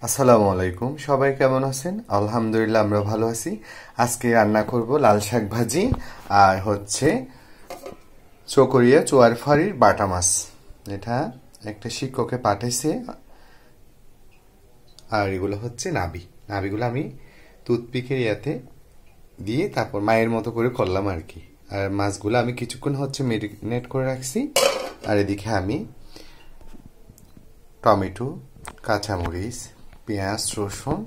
আসসালামু আলাইকুম, সবাই কেমন আছেন? আলহামদুলিল্লাহ আমরা ভালো আছি। আজকে রান্না করব লাল শাক ভাজি আর হচ্ছে চকরিয়া চোয়ার ফাড়ির বাটা মাছ। এটা একটা শিক্ষকে পাঠাইছে। আর এগুলো হচ্ছে নাবিগুলো আমি টুথপিকের ইয়াতে দিয়ে তারপর মায়ের মতো করে করলাম আর কি। আর মাছগুলো আমি কিছুক্ষণ হচ্ছে মেরিনেট করে রাখছি। আর এদিকে আমি টমেটো, কাঁচামরিচ, পেঁয়াজ, রসুন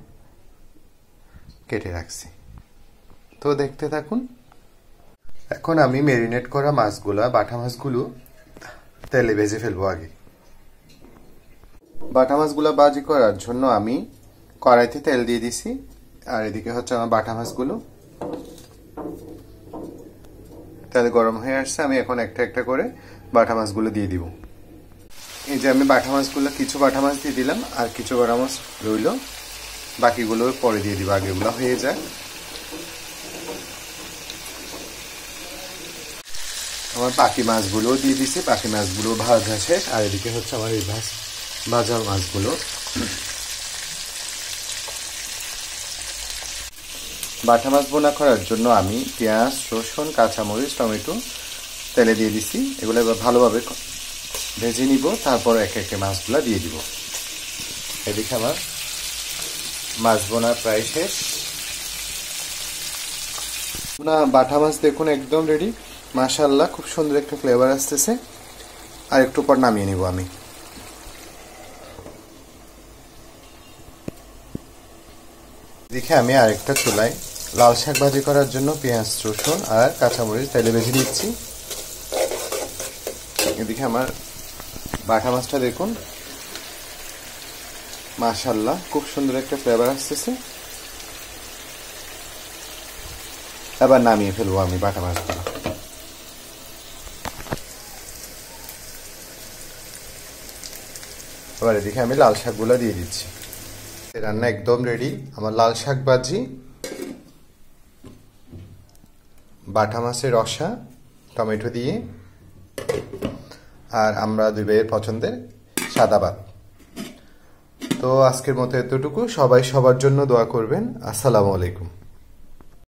কেটে রাখছি। তো দেখতে থাকুন। এখন আমি মেরিনেট করা বাটা মাছগুলো তেলে ভেজে ফেলবো আগে। বাটা মাছগুলো ভাজি করার জন্য আমি কড়াইতে তেল দিয়ে দিছি। আর এদিকে হচ্ছে আমার বাটা মাছগুলো তেল গরম হয়ে আসছে। আমি এখন একটা একটা করে বাটা মাছগুলো দিয়ে দিব। এই যে আমি কিছু বাটা মাছ দিয়ে দিলাম, আর কিছু বাটা মাছ রইল, বাকিগুলো পরে দিয়ে দিব, আগেগুলো হয়ে যায়। আমার বাকি মাছগুলো দিয়ে দিছি, বাকি মাছগুলো ভাজা শেষ। আর এদিকে হচ্ছে আমার এই ভাজা মাছগুলো। বাটা মাছ বোনা করার জন্য আমি পেঁয়াজ, রসুন, কাঁচামরিচ, টমেটো তেলে দিয়ে দিছি। এগুলো এবার ভালোভাবে ভেজে নিব, তারপর একে একে মাছগুলো দিয়ে দিব। এদিকে আমার মাছ বোনা প্রায় শেষ। বাটা মাছ দেখুন একদম রেডি। মাশাআল্লাহ, খুব সুন্দর একটা ফ্লেভার আসতেছে। আর একটু পর নামিয়ে নিব আমি। দেখে আমি আরেকটা চুলায় লাল শাক ভাজি করার জন্য পেঁয়াজ, রসুন আর কাঁচামরিচ তেলে ভেজে নিচ্ছি। এদিকে আমার বাটা মাছটা দেখুন, মাশাআল্লাহ খুব সুন্দর একটা ফ্লেভার আসতেছে। এবার নামিয়ে ফেলবো আমি বাটা মাছগুলো। এবার এদিকে আমি লাল শাকগুলো দিয়ে দিচ্ছি। রান্না একদম রেডি। আমার লাল শাক ভাজি, বাটা মাছের রসা, টমেটো দিয়ে, আর আমরা দুই ভাইয়ের পছন্দের সাদা ভাত। তো আজকের মতো এতটুকু। সবাই সবার জন্য দোয়া করবেন। আসসালামু আলাইকুম।